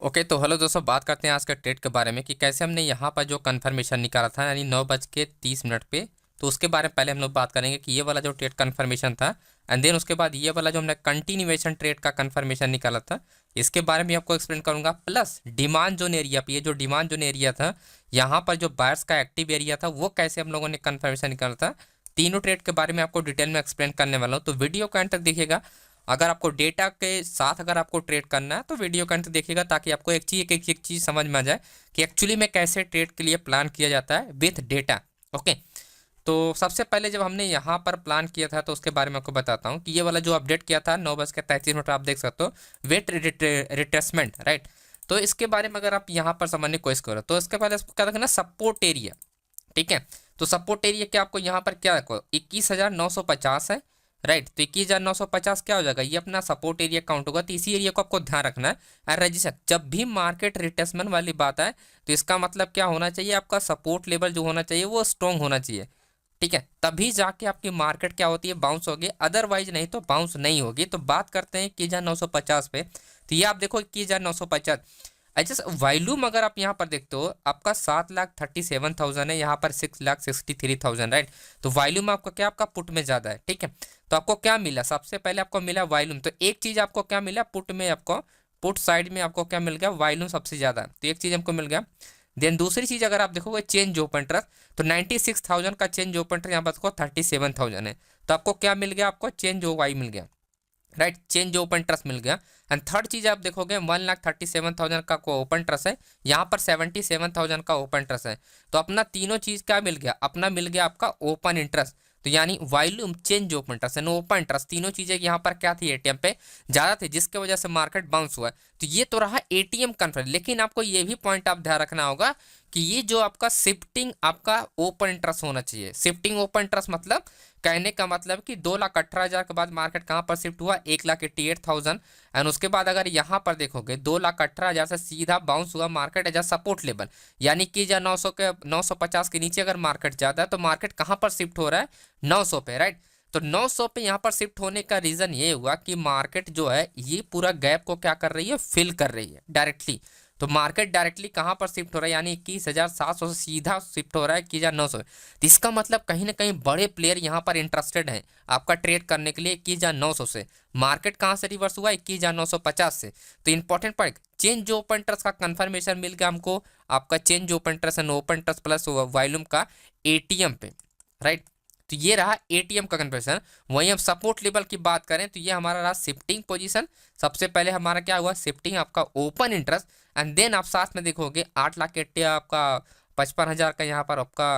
Okay तो hello दोस्तों, बात करते हैं आज का ट्रेड के बारे में कि कैसे हमने यहाँ पर जो कंफर्मेशन निकाला था यानी 9:30 पे। तो उसके बारे में पहले हम लोग बात करेंगे कि ये वाला जो ट्रेड कंफर्मेशन था एंड देन उसके बाद ये वाला जो हमने कंटिन्यूएशन ट्रेड का कंफर्मेशन निकाला था इसके बारे में आपको एक्सप्लेन करूंगा। प्लस डिमांड जोन एरिया पे, ये जो डिमांड जोन एरिया था यहाँ पर जो बायर्स का एक्टिव एरिया था वो कैसे हम लोगों ने कंफर्मेशन निकाला था, तीनों ट्रेड के बारे में आपको डिटेल में एक्सप्लेन करने वाला हूँ। तो वीडियो को एंड तक देखिएगा। अगर आपको डेटा के साथ अगर आपको ट्रेड करना है तो वीडियो के अंत तक देखिएगा ताकि आपको एक चीज़ समझ में आ जाए कि एक्चुअली में कैसे ट्रेड के लिए प्लान किया जाता है विथ डेटा। ओके, तो सबसे पहले जब हमने यहाँ पर प्लान किया था तो उसके बारे में आपको बताता हूँ कि ये वाला जो अपडेट किया था 9:33 आप देख सकते हो वेट रिट्रेसमेंट, राइट। तो इसके बारे में अगर आप यहाँ पर समझने की कोशिश करो तो इसके पहले इसको क्या रखना, सपोर्ट एरिया। ठीक है, तो सपोर्ट एरिया क्या आपको यहाँ पर क्या रखो, 21,950 है, राइट। तो 21,950 क्या हो जाएगा, ये अपना सपोर्ट एरिया काउंट होगा। तो इसी एरिया को आपको ध्यान रखना है। और रजिस्टर जब भी मार्केट रिटेसमेंट वाली बात है तो इसका मतलब क्या होना चाहिए, आपका सपोर्ट लेवल जो होना चाहिए वो स्ट्रॉन्ग होना चाहिए। ठीक है, तभी जाके आपकी मार्केट क्या होती है, बाउंस होगी, अदरवाइज नहीं तो बाउंस नहीं होगी। तो बात करते हैं 21,950 पे। तो ये आप देखो 21,950। अच्छा, वॉल्यूम अगर आप यहाँ पर देखते हो आपका 7,37,000 है, यहाँ पर 6,63,000, राइट। तो वॉल्यूम आपका क्या, आपका पुट में ज़्यादा है। ठीक है, तो आपको क्या मिला, सबसे पहले आपको मिला वॉल्यूम। तो एक चीज़ आपको क्या मिला, पुट में आपको, पुट साइड में आपको क्या मिल गया, वॉल्यूम सबसे ज़्यादा, तो एक चीज़ हमको मिल गया। देन दूसरी चीज़ अगर आप देखोगे चेंज ओपन ट्रस्ट, तो 96,000 का चेंज ओपन ट्रस्ट यहाँ पर देखो 37,000 है। तो आपको क्या मिल गया, आपको चेंज ओ वाई मिल गया, राइट, चेंज ओपन ट्रस्ट मिल गया। एंड थर्ड चीज आप देखोगे 1,37,000 का को ओपन ट्रस्ट है, यहाँ पर 77,000 का ओपन ट्रस्ट है। तो अपना तीनों चीज क्या मिल गया, अपना मिल गया आपका ओपन इंटरेस्ट। तो यानी volume, change open trust and open trust, तीनों चीजें यहाँ पर क्या थी, एटीएम पे ज्यादा थी जिसकी वजह से मार्केट बाउंस हुआ। तो ये तो रहा एटीएम कन्फर्म। लेकिन आपको ये भी पॉइंट आप ध्यान रखना होगा कि ये जो आपका शिफ्टिंग आपका ओपन इंटरेस्ट होना चाहिए। शिफ्टिंग ओपन इंटरेस्ट मतलब कहने का मतलब कि 2,18,000 के बाद मार्केट कहाँ पर शिफ्ट हुआ, 1,88,000। एंड उसके बाद अगर यहाँ पर देखोगे 2,18,000 से सीधा बाउंस हुआ market as a support level, यानी कि जब 950 के नीचे अगर मार्केट जाता है तो मार्केट कहाँ पर शिफ्ट हो रहा है, 900 पे, राइट। तो 900 पे यहाँ पर शिफ्ट होने का रीजन ये हुआ कि मार्केट जो है ये पूरा गैप को क्या कर रही है, फिल कर रही है डायरेक्टली। तो मार्केट डायरेक्टली कहाँ पर शिफ्ट हो रहा है, यानी 21,700 से सीधा शिफ्ट हो रहा है 21,900। तो इसका मतलब कहीं ना कहीं बड़े प्लेयर यहाँ पर इंटरेस्टेड हैं आपका ट्रेड करने के लिए 21,900 से। मार्केट कहाँ से रिवर्स हुआ, 21,950 से। तो important point, change open trust का कंफर्मेशन मिल गया हमको, आपका change open trust and open trust plus volume का एटीएम पे, राइट। तो ये रहा एटीएम का कन्वर्सन। वहीं हम सपोर्ट लेवल की बात करें तो ये हमारा रहा शिफ्टिंग पोजीशन। सबसे पहले हमारा क्या हुआ, शिफ्टिंग आपका ओपन इंटरेस्ट एंड देन आप साथ में देखोगे 8,80,000 आपका 55,000 का यहाँ पर आपका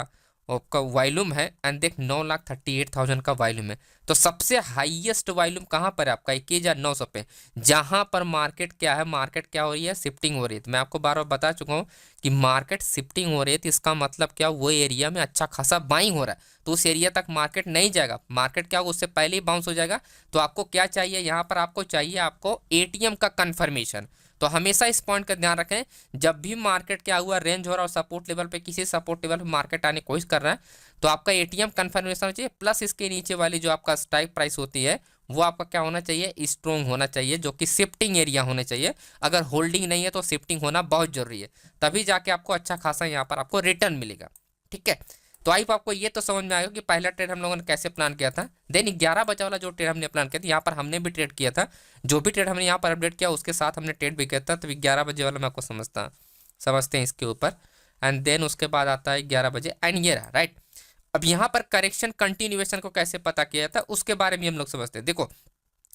आपका वॉल्यूम है एंड देख 9,38,000 का वॉल्यूम है। तो सबसे हाईएस्ट वॉल्यूम कहाँ पर है आपका, 21,900 पे, जहाँ पर मार्केट क्या है, मार्केट क्या हो रही है, शिफ्टिंग हो रही है। तो मैं आपको बार बार बता चुका हूँ कि मार्केट शिफ्टिंग हो रही है तो इसका मतलब क्या, वो एरिया में अच्छा खासा बाइंग हो रहा है। तो उस एरिया तक मार्केट नहीं जाएगा, मार्केट क्या होगा उससे पहले ही बाउंस हो जाएगा। तो आपको क्या चाहिए यहाँ पर, आपको चाहिए आपको एटीएम का कंफर्मेशन। तो हमेशा इस पॉइंट का ध्यान रखें, जब भी मार्केट क्या हुआ, रेंज हो रहा है और सपोर्ट लेवल पे, किसी सपोर्ट लेवल पे मार्केट आने की कोशिश कर रहा है तो आपका एटीएम कंफर्मेशन होना चाहिए। प्लस इसके नीचे वाली जो आपका स्ट्राइक प्राइस होती है वो आपका क्या होना चाहिए, स्ट्रॉन्ग होना चाहिए, जो कि शिफ्टिंग एरिया होने चाहिए। अगर होल्डिंग नहीं है तो शिफ्टिंग होना बहुत जरूरी है, तभी जाके आपको अच्छा खासा यहाँ पर आपको रिटर्न मिलेगा। ठीक है, तो आई आपको ये तो समझ में आएगा कि पहला ट्रेड हम लोगों ने कैसे प्लान किया था। देन 11 बजे वाला जो ट्रेड हमने प्लान किया था, यहाँ पर हमने भी ट्रेड किया था, जो भी ट्रेड हमने यहाँ पर अपडेट किया उसके साथ हमने ट्रेड भी किया था। तो 11 बजे वाला मैं आपको समझते हैं इसके ऊपर। एंड देन उसके बाद आता है 11 बजे एंड ये रहा, राइट। अब यहाँ पर करेक्शन कंटिन्यूएशन को कैसे पता किया था उसके बारे में हम लोग समझते हैं। देखो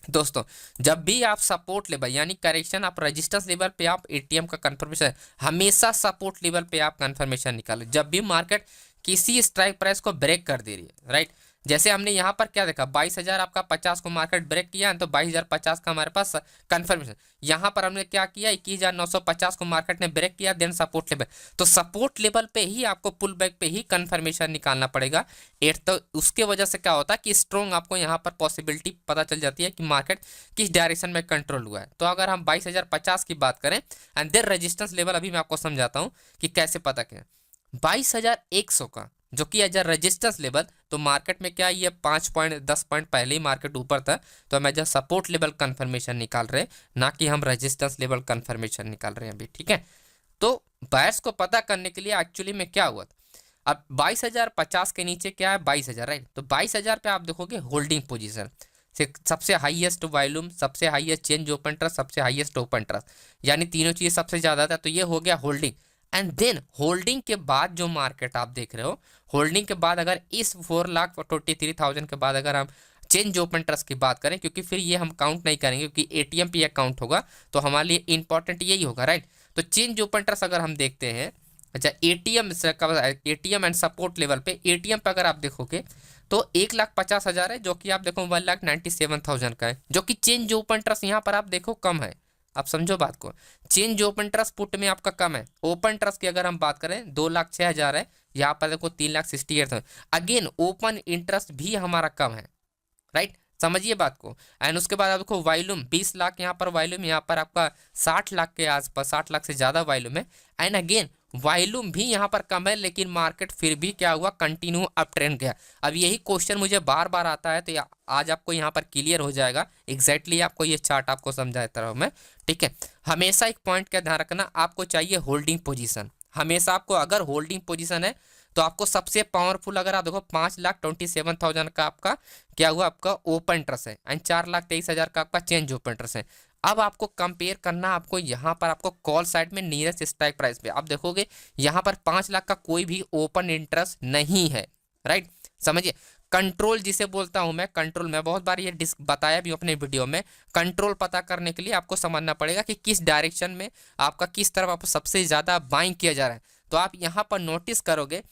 दोस्तों, जब भी आप सपोर्ट लेवल यानी करेक्शन, आप रजिस्टेंस लेवल पे आप एटीएम का कंफर्मेशन, हमेशा सपोर्ट लेवल पे आप कंफर्मेशन निकालें जब भी मार्केट किसी स्ट्राइक प्राइस को ब्रेक कर दे रही है, राइट। जैसे हमने यहाँ पर क्या देखा, 22,000 आपका 50 को मार्केट ब्रेक किया तो 22,050 का हमारे पास कंफर्मेशन। यहाँ पर हमने क्या किया, 21,950 को मार्केट ने ब्रेक किया, देन सपोर्ट लेवल। तो सपोर्ट लेवल पे ही आपको पुल बैक पे ही कंफर्मेशन निकालना पड़ेगा। एट तो उसके वजह से क्या होता है कि स्ट्रॉन्ग आपको यहाँ पर पॉसिबिलिटी पता चल जाती है कि मार्केट किस डायरेक्शन में कंट्रोल हुआ है। तो अगर हम 22,050 की बात करें एंड देन रेजिस्टेंस लेवल, अभी मैं आपको समझाता हूँ कि कैसे पता करें। 22,100 का जो कि एज अ रेजिस्टेंस लेवल, तो मार्केट में क्या ये 5 पॉइंट 10 पॉइंट पहले ही मार्केट ऊपर था, तो हम as a support level confirmation निकाल रहे हैं, ना कि हम रेजिस्टेंस लेवल कंफर्मेशन निकाल रहे हैं अभी। ठीक है, तो बायर्स को पता करने के लिए एक्चुअली में क्या हुआ था, अब 22,050 के नीचे क्या है 22,000, राइट। तो 22,000 पे आप देखोगे होल्डिंग पोजीशन, सबसे हाईएस्ट वॉल्यूम, सबसे हाईएस्ट चेंज ओपन ट्रस्ट, सबसे हाईएस्ट ओपन ट्रस्ट, यानी तीनों चीज़ सबसे ज़्यादा था, तो ये हो गया होल्डिंग। एंड देन होल्डिंग के बाद जो मार्केट आप देख रहे हो, होल्डिंग के बाद अगर इस 4,23,000 के बाद अगर हम चेंज ओपन ट्रस्ट की बात करें, क्योंकि फिर ये हम काउंट नहीं करेंगे क्योंकि एटीएम पे काउंट होगा, तो हमारे लिए इंपॉर्टेंट यही होगा, राइट। तो चेंज ओपन ट्रस्ट अगर हम देखते हैं, अच्छा एटीएम एंड सपोर्ट लेवल पे, एटीएम पे अगर आप देखोगे तो 1,50,000 है, जो कि आप देखो 1,97,000 का है, जो कि चेंज ओपन ट्रस्ट यहाँ पर आप देखो कम है। आप समझो बात को, चेंज ओपन ट्रस्ट पुट में आपका कम है। ओपन ट्रस्ट की अगर हम बात करें 2,06,000 है, यहाँ पर देखो 3,68,000। अगेन ओपन इंटरेस्ट भी हमारा कम है, राइट, समझिए बात को। एंड उसके बाद आप देखो वॉल्यूम 20 लाख यहाँ पर वॉल्यूम, यहाँ पर आपका 60 लाख के आसपास, 60 लाख से ज़्यादा वॉल्यूम है। एंड अगेन वॉल्यूम भी यहाँ पर कम है, लेकिन मार्केट फिर भी क्या हुआ, कंटिन्यू अप ट्रेंड गया। अब यही क्वेश्चन मुझे बार बार आता है, तो आज आपको यहाँ पर क्लियर हो जाएगा एग्जैक्टली आपको ये चार्ट आपको समझाता रहा हूँ मैं। ठीक है, हमेशा एक पॉइंट का ध्यान रखना, आपको चाहिए होल्डिंग पोजीशन। हमेशा आपको अगर होल्डिंग पोजीशन है तो आपको सबसे पावरफुल, अगर आप देखो 5,27,000 का आपका क्या हुआ, आपका ओपन ट्रस्ट है, एंड 4,23,000 का आपका चेंज ओपन ट्रस्ट है। अब आपको कंपेयर करना, आपको यहाँ पर आपको कॉल साइड में नियरेस्ट स्ट्राइक प्राइस पे आप देखोगे, यहाँ पर 5 लाख का कोई भी ओपन इंटरेस्ट नहीं है, राइट। समझिए, कंट्रोल जिसे बोलता हूं मैं, कंट्रोल मैं बहुत बार ये बताया भी अपने वीडियो में। कंट्रोल पता करने के लिए आपको समझना पड़ेगा कि किस डायरेक्शन में आपका, किस तरफ आपको सबसे ज़्यादा बाइंग किया जा रहा है। तो आप यहाँ पर नोटिस करोगे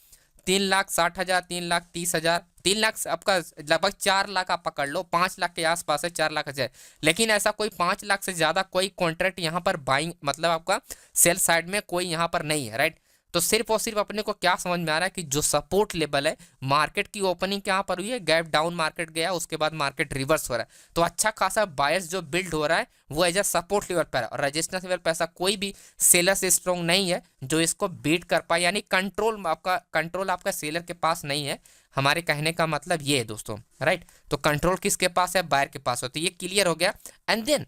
3,60,000, 3,30,000, 3 लाख आपका लगभग 4 लाख आप पकड़ लो, 5 लाख के आसपास है, 4 लाख है। लेकिन ऐसा कोई 5 लाख से ज़्यादा कोई कॉन्ट्रैक्ट यहाँ पर बाइंग, मतलब आपका सेल साइड में कोई यहाँ पर नहीं है, राइट। तो सिर्फ और सिर्फ अपने को क्या समझ में आ रहा है कि जो सपोर्ट लेवल है, मार्केट की ओपनिंग यहाँ पर हुई है, गैप डाउन मार्केट गया, उसके बाद मार्केट रिवर्स हो रहा है, तो अच्छा खासा बायर्स जो बिल्ड हो रहा है वो एज अ सपोर्ट लेवल पर है, और रेजिस्टेंस लेवल पर ऐसा कोई भी सेलर से स्ट्रॉन्ग नहीं है जो इसको बीट कर पाए, यानी कंट्रोल आपका सेलर के पास नहीं है। हमारे कहने का मतलब ये है दोस्तों, राइट। तो कंट्रोल किसके पास है, बायर के पास हो, तो ये क्लियर हो गया। एंड देन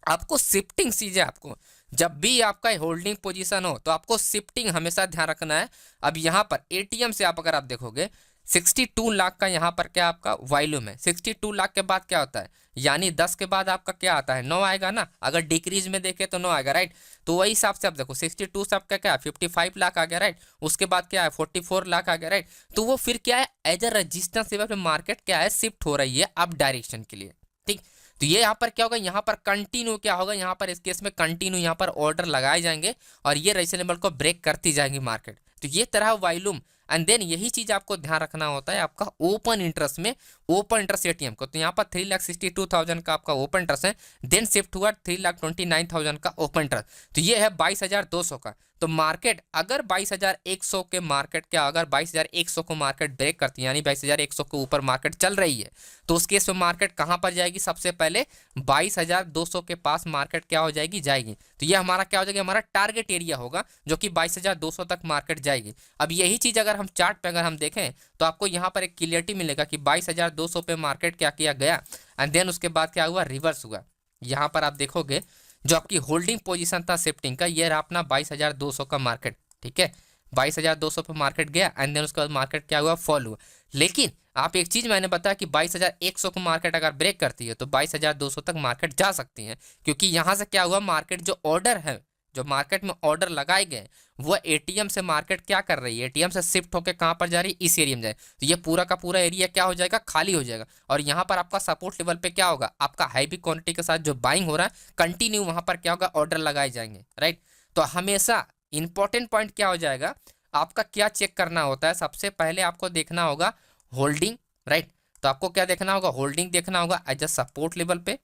आपको शिफ्टिंग चीजें, आपको जब भी आपका होल्डिंग पोजीशन हो तो आपको शिफ्टिंग हमेशा ध्यान रखना है। अब यहाँ पर एटीएम से आप अगर आप देखोगे 62 लाख का यहाँ पर क्या आपका वॉल्यूम है, 62 लाख के बाद क्या होता है, यानी 10 के बाद आपका क्या आता है, 9 आएगा ना। अगर डिक्रीज में देखे तो 9 आएगा, राइट। तो वही हिसाब से आप देखो 62 से आपका क्या है 55 लाख आ गया, राइट। उसके बाद क्या है 44 लाख आ गया, राइट। तो वो फिर क्या है, एज अ रजिस्टेंस लेवल पे मार्केट क्या है, शिफ्ट हो रही है अप डायरेक्शन के लिए, ठीक। तो ये यहाँ पर क्या होगा, यहाँ पर कंटिन्यू क्या होगा, यहाँ पर इस केस में कंटिन्यू यहाँ पर ऑर्डर लगाए जाएंगे और ये रेजिस्टेंस लेवल को ब्रेक करती जाएंगी मार्केट। तो ये तरह वॉल्यूम, एंड देन यही चीज आपको ध्यान रखना होता है आपका ओपन इंटरेस्ट में, ओपन इंटरेस्ट एटीएम को। तो यहाँ पर 3,62,000 का आपका ओपन इंटरेस्ट है, देन शिफ्ट हुआ 3,29,000 का ओपन इंटरेस्ट, तो ये है 22,200 का। तो मार्केट अगर 22,100 के मार्केट क्या, अगर 22,100 को मार्केट ब्रेक करती है, यानी 22,100 के ऊपर मार्केट चल रही है, तो उस केस में मार्केट कहां पर जाएगी, सबसे पहले 22,200 के पास मार्केट क्या हो जाएगी, जाएगी। तो ये हमारा क्या हो जाएगा, हमारा टारगेट एरिया होगा, जो कि 22,200 तक मार्केट जाएगी। अब यही चीज अगर हम चार्ट पे अगर हम देखें तो आपको यहाँ पर एक क्लियरिटी मिलेगा कि 22,200 पे मार्केट क्या किया गया, एंड देन उसके बाद क्या हुआ, रिवर्स हुआ। यहाँ पर आप देखोगे जो आपकी होल्डिंग पोजीशन था शिफ्टिंग का, ये रहा अपना 22,200 का मार्केट, ठीक है। 22,200 पे मार्केट गया, एंड देन उसके बाद मार्केट क्या हुआ, फॉल हुआ। लेकिन आप एक चीज मैंने बताया कि 22,100 को मार्केट अगर ब्रेक करती है तो 22,200 तक मार्केट जा सकती है, क्योंकि यहाँ से क्या हुआ, मार्केट जो ऑर्डर है, जो मार्केट में ऑर्डर लगाए गए, वो एटीएम से मार्केट क्या कर रही है, एटीएम से शिफ्ट होकर कहाँ पर जा रही है, इस एरिया में जाए। तो ये पूरा का पूरा एरिया क्या हो जाएगा, खाली हो जाएगा। और यहाँ पर आपका सपोर्ट लेवल पे क्या होगा, आपका हैवी क्वांटिटी के साथ जो बाइंग हो रहा है कंटिन्यू, वहां पर क्या होगा, ऑर्डर लगाए जाएंगे, राइट। तो हमेशा इंपॉर्टेंट पॉइंट क्या हो जाएगा, आपका क्या चेक करना होता है, सबसे पहले आपको देखना होगा होल्डिंग, राइट। तो आपको क्या देखना होगा, होल्डिंग देखना होगा एज अ सपोर्ट लेवल पे,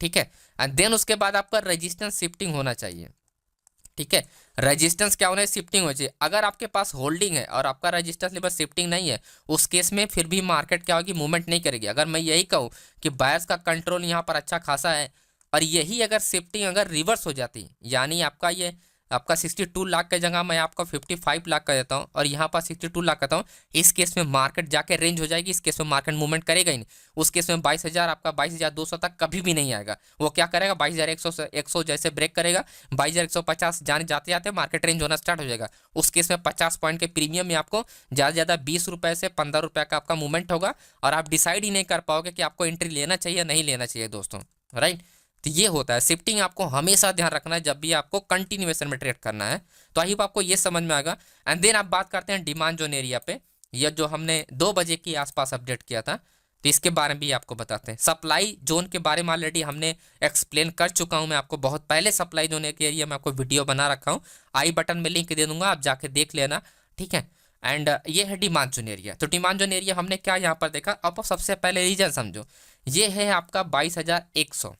ठीक है। एंड देन उसके बाद आपका रेजिस्टेंस शिफ्टिंग होना चाहिए, ठीक है। रेजिस्टेंस क्या होना है, शिफ्टिंग हो चाहिए। अगर आपके पास होल्डिंग है और आपका रेजिस्टेंस लेवल शिफ्टिंग नहीं है, उस केस में फिर भी मार्केट क्या होगी, मूवमेंट नहीं करेगी। अगर मैं यही कहूँ कि बायर्स का कंट्रोल यहाँ पर अच्छा खासा है, और यही अगर शिफ्टिंग अगर रिवर्स हो जाती, यानी आपका ये आपका 62 लाख की जगह मैं आपको 55 लाख का देता हूँ और यहाँ पर 62 लाख करता हूँ, इस केस में मार्केट जाके रेंज हो जाएगी, इस केस में मार्केट मूवमेंट करेगा ही नहीं। उस केस में 22,000 आपका 22,200 तक कभी भी नहीं आएगा। वो क्या करेगा, 22,100 से 100 जैसे ब्रेक करेगा, 22,150 जाने जाते जाते मार्केट रेंज होना स्टार्ट हो जाएगा। उस केस में 50 पॉइंट के प्रीमियम में आपको ज़्यादा से ज़्यादा 20 रुपये से 15 रुपये का आपका मूवमेंट होगा और आप डिसाइड ही नहीं कर पाओगे कि आपको एंट्री लेना चाहिए नहीं लेना चाहिए दोस्तों, राइट। तो ये होता है, शिफ्टिंग आपको हमेशा ध्यान रखना है जब भी आपको कंटिन्यूएशन में ट्रेड करना है। तो आई होप आपको ये समझ में आएगा। एंड देन आप बात करते हैं डिमांड जोन एरिया पे, ये जो हमने 2 बजे के आसपास अपडेट किया था, तो इसके बारे में भी आपको बताते हैं। सप्लाई जोन के बारे में ऑलरेडी हमने एक्सप्लेन कर चुका हूं, मैं आपको बहुत पहले सप्लाई जोन के एरिया में आपको वीडियो बना रखा हूं, आई बटन में लिंक दे दूंगा, आप जाके देख लेना, ठीक है। एंड ये है डिमांड जोन एरिया। तो डिमांड जोन एरिया हमने क्या यहाँ पर देखा, अब सबसे पहले रीजन समझो, ये है आपका 22,100,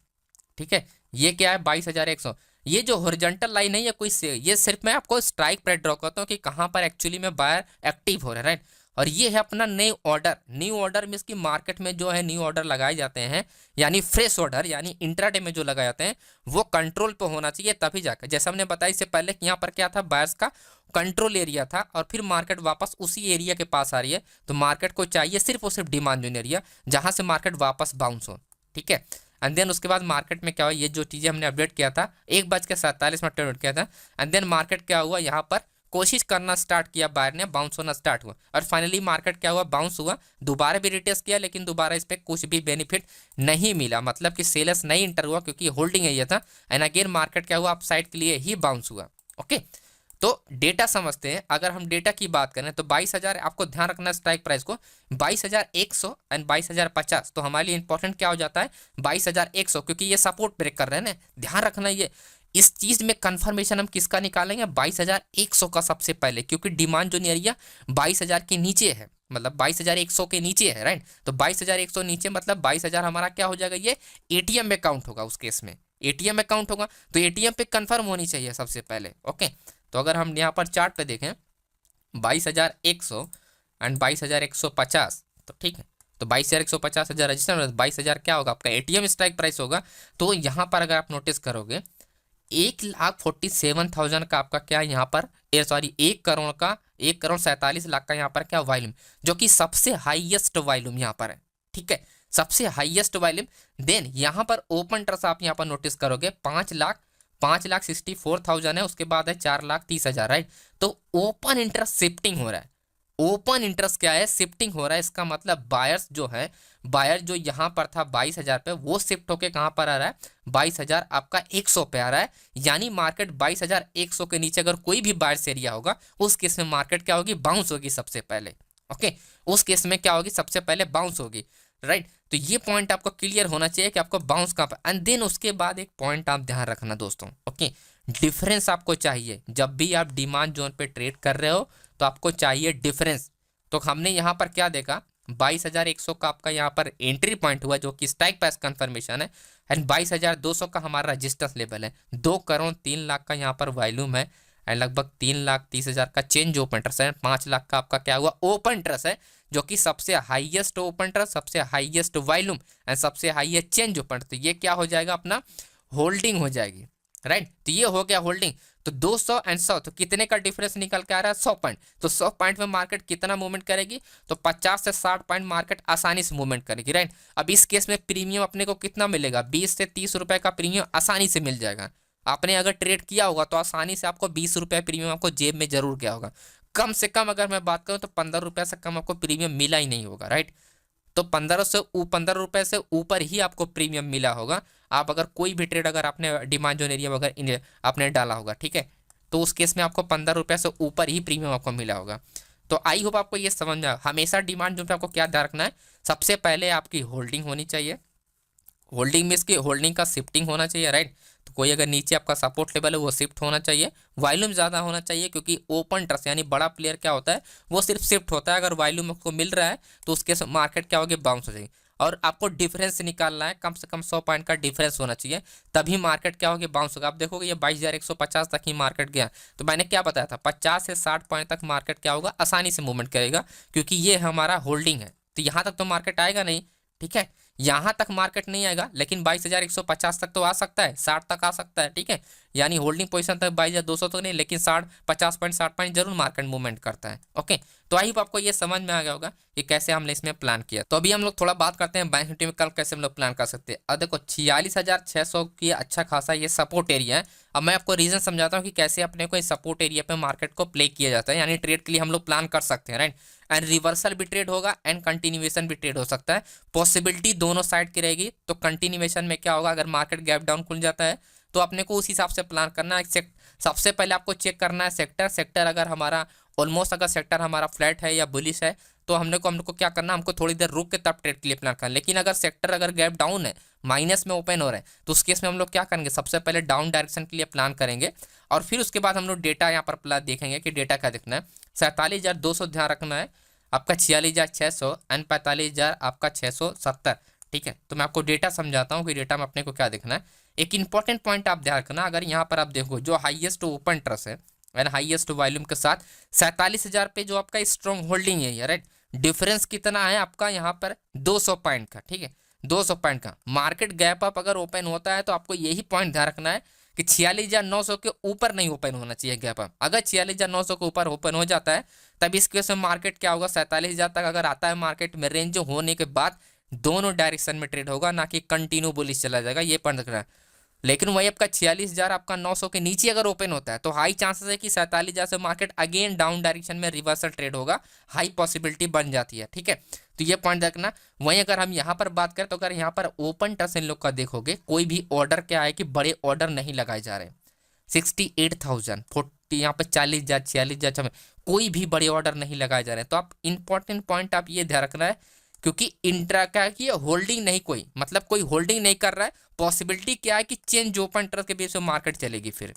ठीक है। ये क्या है 22,100, ये जो हॉरिजॉन्टल लाइन है ये कोई से, ये सिर्फ मैं आपको स्ट्राइक प्राइस ड्रॉ करता हूँ कि कहाँ पर एक्चुअली में बायर एक्टिव हो रहा है, राइट। और ये है अपना न्यू ऑर्डर, न्यू ऑर्डर में इसकी मार्केट में जो है न्यू ऑर्डर लगाए जाते हैं, यानी फ्रेश ऑर्डर, यानी इंट्राडे में जो लगाए जाते हैं वो कंट्रोल पे होना चाहिए तभी जाकर, जैसे हमने बताया इससे पहले कि यहाँ पर क्या था, बायर्स का कंट्रोल एरिया था और फिर मार्केट वापस उसी एरिया के पास आ रही है। तो मार्केट को चाहिए सिर्फ और सिर्फ डिमांड जोन एरिया जहां से मार्केट वापस बाउंस हो, ठीक है। एंड देन उसके बाद मार्केट में क्या हुआ, ये जो चीज़ें हमने अपडेट किया था 1:47 अपडेट किया था। एंड देन मार्केट क्या हुआ, यहाँ पर कोशिश करना स्टार्ट किया, बायर ने बाउंस होना स्टार्ट हुआ और फाइनली मार्केट क्या हुआ, बाउंस हुआ, दोबारा भी रिटेस्ट किया लेकिन दोबारा इस पर कुछ भी बेनिफिट नहीं मिला, मतलब कि सेलर्स नहीं इंटर हुआ क्योंकि होल्डिंग एरिया था। एंड अगेन मार्केट क्या हुआ, अपसाइड के लिए ही बाउंस हुआ, ओके। तो डेटा समझते हैं, अगर हम डेटा की बात करें तो 22,000 आपको ध्यान रखना स्ट्राइक प्राइस को, 22,100 एंड 22,050, तो हमारे लिए इंपॉर्टेंट क्या हो जाता है 22,100, क्योंकि ये सपोर्ट ब्रेक कर रहे हैं ना, ध्यान रखना ये इस चीज में कंफर्मेशन हम किसका निकालेंगे, 22,100 का सबसे पहले, क्योंकि डिमांड जोन एरिया 22,000 के नीचे है, मतलब 22,100 के नीचे है, राइट। तो 22,100 नीचे मतलब 22,000 हमारा क्या हो जाएगा, ये एटीएम में काउंट होगा, उस केस में एटीएम में काउंट होगा, तो एटीएम पे कंफर्म होनी चाहिए सबसे पहले, ओके। तो अगर हम यहाँ पर चार्ट पे देखें 22,100 एंड 22,150, तो ठीक है, तो 22,150 हजार रजिस्टर, 22,000 क्या होगा आपका एटीएम स्ट्राइक प्राइस होगा। तो यहाँ पर अगर आप नोटिस करोगे 1,47,000 का आपका क्या यहाँ पर, सॉरी 1 करोड़ का, 1,47,00,000 का यहाँ पर क्या वॉल्यूम, जो कि सबसे हाईएस्ट वॉल्यूम यहाँ पर है, ठीक है, सबसे हाईएस्ट वॉल्यूम। देन यहाँ पर ओपन इंटरेस्ट आप यहाँ पर नोटिस करोगे 5,64,000 है, उसके बाद है 4,30,000, राइट। तो ओपन इंटरेस्ट शिफ्टिंग हो रहा है, ओपन इंटरेस्ट क्या है, शिफ्टिंग हो रहा है, इसका मतलब बायर्स जो है, बायर जो यहाँ पर था 22,000 पे, वो शिफ्ट होके कहाँ पर आ रहा है, 22,000 आपका 100 पे आ रहा है, यानी मार्केट 22,100 के नीचे अगर कोई भी बायर्स एरिया होगा उस केस में मार्केट क्या होगी, बाउंस होगी सबसे पहले, ओके। उस केस में क्या होगी, सबसे पहले बाउंस होगी, राइट। तो ये पॉइंट आपको क्लियर होना चाहिए कि आपको बाउंस कहाँ पर, एंड देन उसके बाद एक पॉइंट आप ध्यान रखना दोस्तों, ओके। डिफरेंस आपको चाहिए जब भी आप डिमांड जोन पे ट्रेड कर रहे हो, तो आपको चाहिए डिफरेंस। तो हमने यहाँ पर क्या देखा, 22,100 का आपका यहाँ पर एंट्री पॉइंट हुआ जो कि स्ट्राइक प्राइस कंफर्मेशन है, एंड 22,200 का हमारा रजिस्टेंस लेवल है, 2,03,00,000 का यहाँ पर वॉल्यूम है, एंड लगभग 3,30,000 का चेंज ओपन इंटरेस्ट है, 5 लाख का आपका क्या हुआ ओपन इंटरेस्ट है, जो कि सबसे हाईएस्ट ओपन इंटरेस्ट, सबसे हाईएस्ट वॉल्यूम एंड सबसे हाईएस्ट चेंज ओपन। तो ये क्या हो जाएगा, अपना होल्डिंग हो जाएगी, राइट। तो ये हो गया होल्डिंग। तो 200 एंड 100, तो कितने का डिफरेंस निकल के आ रहा है, 100 पॉइंट। तो 100 पॉइंट में मार्केट कितना मूवमेंट करेगी, तो 50 से 60 पॉइंट मार्केट आसानी से मूवमेंट करेगी, राइट। अब इस केस में प्रीमियम अपने को कितना मिलेगा, 20 से 30 रुपए का प्रीमियम आसानी से मिल जाएगा। आपने अगर ट्रेड किया होगा तो आसानी से आपको 20 रुपये प्रीमियम आपको जेब में जरूर गया होगा। कम से कम अगर मैं बात करूं तो 15 रुपये से कम आपको प्रीमियम मिला ही नहीं होगा, राइट। तो 15 रुपये से ऊपर ही आपको प्रीमियम मिला होगा, आप अगर कोई भी ट्रेड अगर आपने डिमांड जोन एरिया अगर आपने डाला होगा, ठीक है, तो उस केस में आपको 15 रुपये से ऊपर ही प्रीमियम आपको मिला होगा। तो आई होप आपको ये समझ में आया। हमेशा डिमांड जोन पे आपको क्या ध्यान रखना है, सबसे पहले आपकी होल्डिंग होनी चाहिए, होल्डिंग में इसकी होल्डिंग का शिफ्टिंग होना चाहिए, राइट। तो कोई अगर नीचे आपका सपोर्ट लेवल है वो शिफ्ट होना चाहिए, वॉल्यूम ज़्यादा होना चाहिए, क्योंकि ओपन ट्रस्ट यानी बड़ा प्लेयर क्या होता है वो सिर्फ शिफ्ट होता है, अगर वॉल्यूम आपको मिल रहा है तो उसके मार्केट क्या होगी, बाउंस हो जाएगी। और आपको डिफरेंस निकालना है, कम से कम 100 पॉइंट का डिफरेंस होना चाहिए, तभी मार्केट क्या होगी, बाउंस होगा। आप देखोगे ये 22,150 तक ही मार्केट गया, तो मैंने क्या बताया था 50 से 60 पॉइंट तक मार्केट क्या होगा, आसानी से मूवमेंट करेगा, क्योंकि ये हमारा होल्डिंग है। तो यहाँ तक तो मार्केट आएगा नहीं, ठीक है, यहाँ तक मार्केट नहीं आएगा, लेकिन 22,150 तक तो आ सकता है, 60 तक आ सकता है, ठीक है। यानी होल्डिंग पोजीशन तक 22,200 तो नहीं, लेकिन 50 पॉइंट जरूर मार्केट मूवमेंट करता है। ओके, तो आई होप आपको ये समझ में आ गया होगा कि कैसे हमने इसमें प्लान किया। तो अभी हम लोग थोड़ा बात करते हैं बैंक निफ्टी में कल कैसे हम लोग प्लान कर सकते हैं। अब देखो 46,600 की अच्छा खासा ये सपोर्ट एरिया है। अब मैं आपको रीजन समझाता हूँ कि कैसे अपने को इस सपोर्ट एरिया पे मार्केट को प्ले किया जाता है, यानी ट्रेड के लिए हम लोग प्लान कर सकते हैं, राइट। एंड रिवर्सल भी ट्रेड होगा एंड कंटिन्यूएशन भी ट्रेड हो सकता है, पॉसिबिलिटी दोनों साइड की रहेगी। तो कंटिन्यूएशन में क्या होगा, अगर मार्केट गैप डाउन खुल जाता है तो अपने को उस हिसाब से प्लान करना है। सबसे पहले आपको चेक करना है सेक्टर अगर हमारा ऑलमोस्ट, अगर सेक्टर हमारा फ्लैट है या बुलिश है तो हमको क्या करना है, हमको थोड़ी देर रुक के तब ट्रेड के लिए प्लान करना। लेकिन अगर सेक्टर अगर गैप डाउन है, माइनस में ओपन हो रहा है, तो उस केस में हम लोग क्या करेंगे, सबसे पहले डाउन डायरेक्शन के लिए प्लान करेंगे और फिर उसके बाद हम लोग डेटा यहाँ पर प्लान देखेंगे कि डेटा क्या देखना है। 47,200 ध्यान रखना है आपका, 46,600 एंड 45,000 आपका 670, ठीक है। तो मैं आपको डेटा समझाता हूँ कि डेटा में अपने को क्या देखना है। एक इंपॉर्टेंट पॉइंट आप ध्यान रखना, अगर यहाँ पर आप देखो जो हाईएस्ट ओपन ट्रस्ट है एंड हाईएस्ट वॉल्यूम के साथ 47,000 पे जो आपका स्ट्रॉन्ग होल्डिंग है, राइट। डिफरेंस कितना है आपका यहाँ पर 200 पॉइंट का, ठीक है, 200 पॉइंट का। मार्केट गैप अप अगर ओपन होता है तो आपको यही पॉइंट ध्यान रखना है कि 46,900 के ऊपर नहीं ओपन होना चाहिए गैप अप। अगर 46,900 के ऊपर ओपन हो जाता है तब इस केस में मार्केट क्या होगा, 47,000 तक अगर आता है मार्केट में रेंज होने के बाद दोनों डायरेक्शन में ट्रेड होगा, ना कि कंटिन्यू बुलिश चला जाएगा, ये पॉइंट रखना है। लेकिन वही आपका 46,000 आपका 900 के नीचे अगर ओपन होता है तो हाई चांसेस है कि 47,000 से मार्केट अगेन डाउन डायरेक्शन में रिवर्सल ट्रेड होगा, हाई पॉसिबिलिटी बन जाती है, ठीक है। तो ये पॉइंट देखना। वहीं अगर हम यहाँ पर बात करें तो अगर यहाँ पर ओपन टस इन लोग का देखोगे, कोई भी ऑर्डर क्या है कि बड़े ऑर्डर नहीं लगाए जा रहे। 68,040 यहाँ पर 40,000 46,000 कोई भी बड़े ऑर्डर नहीं लगाए जा रहे हैं। तो आप इंपॉर्टेंट पॉइंट आप ये ध्यान रखना है, क्योंकि इंट्रा का कि होल्डिंग नहीं, कोई मतलब कोई होल्डिंग नहीं कर रहा है। पॉसिबिलिटी क्या है कि चेंज ओपन ट्रस्ट के बेस पे मार्केट चलेगी फिर,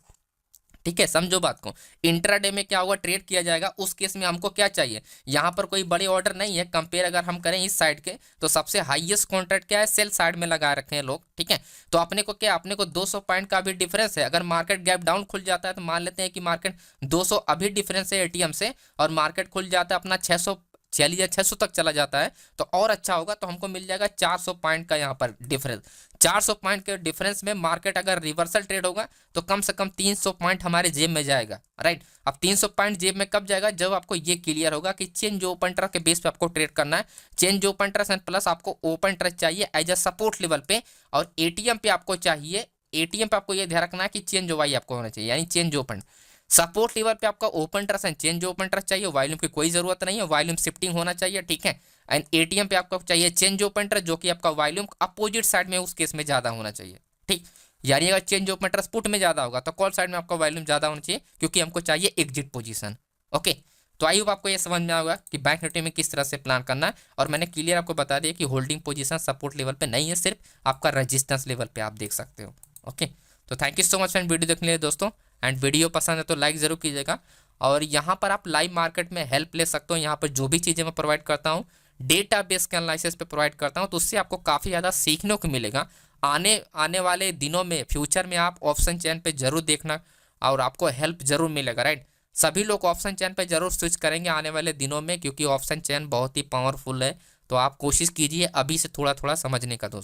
ठीक है, समझो बात को। इंट्राडे में क्या होगा, ट्रेड किया जाएगा, उस केस में हमको क्या चाहिए, यहाँ पर कोई बड़े ऑर्डर नहीं है। कंपेयर अगर हम करें इस साइड के तो सबसे हाईएस्ट कॉन्ट्रैक्ट क्या है, सेल साइड में लगा रखे हैं लोग, ठीक है। तो अपने को क्या, अपने को 200 पॉइंट का भी डिफरेंस है। अगर मार्केट गैप डाउन खुल जाता है तो मान लेते हैं कि मार्केट 200 अभी डिफरेंस है एटीएम से, और मार्केट खुल जाता है अपना 46,600 तक चला जाता है तो और अच्छा होगा। तो हमको मिल जाएगा 400 पॉइंट का यहाँ पर डिफरेंस। 400 पॉइंट के डिफरेंस में मार्केट अगर रिवर्सल ट्रेड होगा तो कम से कम 300 पॉइंट हमारे जेब में जाएगा, राइट। अब 300 पॉइंट जेब में कब जाएगा, जब आपको ये क्लियर होगा कि चेंज ओपन ट्रस्ट के बेस पे आपको ट्रेड करना है। Change open trust and plus आपको ओपन ट्रस्ट चाहिए एज अ सपोर्ट लेवल पे, और एटीएम पे आपको चाहिए, एटीएम पे आपको ये ध्यान रखना है कि चेंज ओवाई आपको होना चाहिए, यानी चेंज ओपन। सपोर्ट लेवल पे आपका open trust and change open trust चाहिए, वॉल्यूम की कोई जरूरत नहीं है, वॉल्यूम शिफ्टिंग होना चाहिए, ठीक है। एंड एटीएम पे आपको चाहिए चेंज ओपन ट्रस्ट, जो कि आपका वॉल्यूम अपोजिट साइड में उस केस में ज्यादा होना चाहिए, ठीक। यानी अगर चेंज ओपन ट्रस्ट पुट में ज्यादा होगा तो कॉल साइड में आपका वॉल्यूम ज्यादा होना चाहिए, क्योंकि हमको चाहिए एग्जिट पोजीशन। ओके, तो आई होप आपको ये समझ में आएगा कि बैंक निफ्टी में किस तरह से प्लान करना है। और मैंने क्लियर आपको बता दिया कि होल्डिंग पोजीशन सपोर्ट लेवल पे नहीं है, सिर्फ आपका रेजिस्टेंस लेवल पे आप देख सकते हो। ओके, तो thank you so much friend video देखने के लिए दोस्तों। एंड वीडियो पसंद है तो लाइक ज़रूर कीजिएगा। और यहाँ पर आप लाइव मार्केट में हेल्प ले सकते हो। यहाँ पर जो भी चीज़ें मैं प्रोवाइड करता हूँ डेटा बेस के एनालिसिस पे प्रोवाइड करता हूँ, तो उससे आपको काफ़ी ज़्यादा सीखने को मिलेगा। आने वाले दिनों में फ्यूचर में आप ऑप्शन चैन पे जरूर देखना और आपको हेल्प जरूर मिलेगा, राइट। सभी लोग ऑप्शन चैन पे जरूर स्विच करेंगे आने वाले दिनों में, क्योंकि ऑप्शन चैन बहुत ही पावरफुल है। तो आप कोशिश कीजिए अभी से थोड़ा थोड़ा समझने का दोस्तों।